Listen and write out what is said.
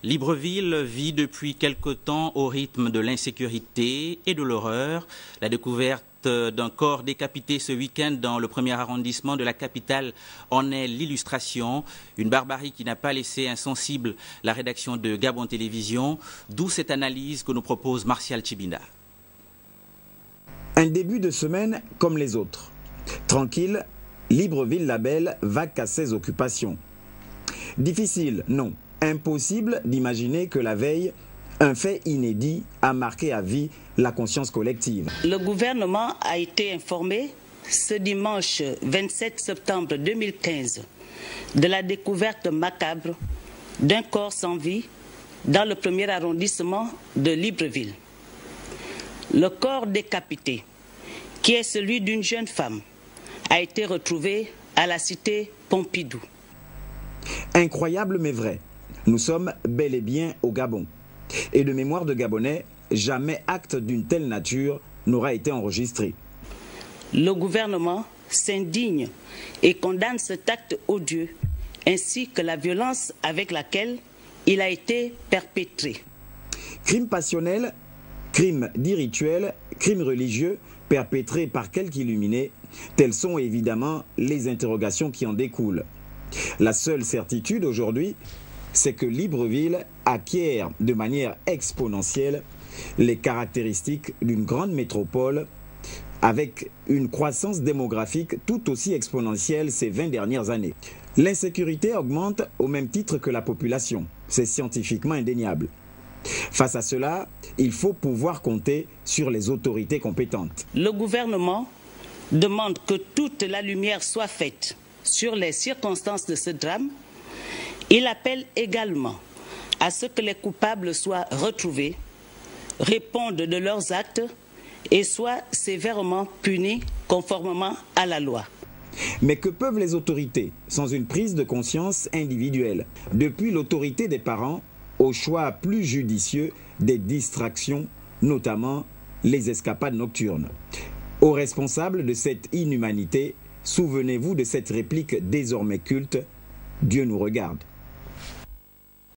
Libreville vit depuis quelque temps au rythme de l'insécurité et de l'horreur. La découverte d'un corps décapité ce week-end dans le premier arrondissement de la capitale en est l'illustration. Une barbarie qui n'a pas laissé insensible la rédaction de Gabon Télévision, d'où cette analyse que nous propose Martial Tchibinda. Un début de semaine comme les autres. Tranquille, Libreville-la-Belle va qu'à ses occupations. Difficile, non. Impossible d'imaginer que la veille, un fait inédit a marqué à vie la conscience collective. Le gouvernement a été informé ce dimanche 27 septembre 2015 de la découverte macabre d'un corps sans vie dans le premier arrondissement de Libreville. Le corps décapité, qui est celui d'une jeune femme, a été retrouvé à la cité Pompidou. Incroyable mais vrai. Nous sommes bel et bien au Gabon. Et de mémoire de Gabonais, jamais acte d'une telle nature n'aura été enregistré. Le gouvernement s'indigne et condamne cet acte odieux, ainsi que la violence avec laquelle il a été perpétré. Crime passionnel, crime dit rituel, crime religieux, perpétré par quelque illuminé, telles sont évidemment les interrogations qui en découlent. La seule certitude aujourd'hui, c'est que Libreville acquiert de manière exponentielle les caractéristiques d'une grande métropole avec une croissance démographique tout aussi exponentielle ces 20 dernières années. L'insécurité augmente au même titre que la population, c'est scientifiquement indéniable. Face à cela, il faut pouvoir compter sur les autorités compétentes. Le gouvernement demande que toute la lumière soit faite sur les circonstances de ce drame. Il appelle également à ce que les coupables soient retrouvés, répondent de leurs actes et soient sévèrement punis conformément à la loi. Mais que peuvent les autorités sans une prise de conscience individuelle, depuis l'autorité des parents au choix plus judicieux des distractions, notamment les escapades nocturnes? Aux responsables de cette inhumanité, souvenez-vous de cette réplique désormais culte, Dieu nous regarde.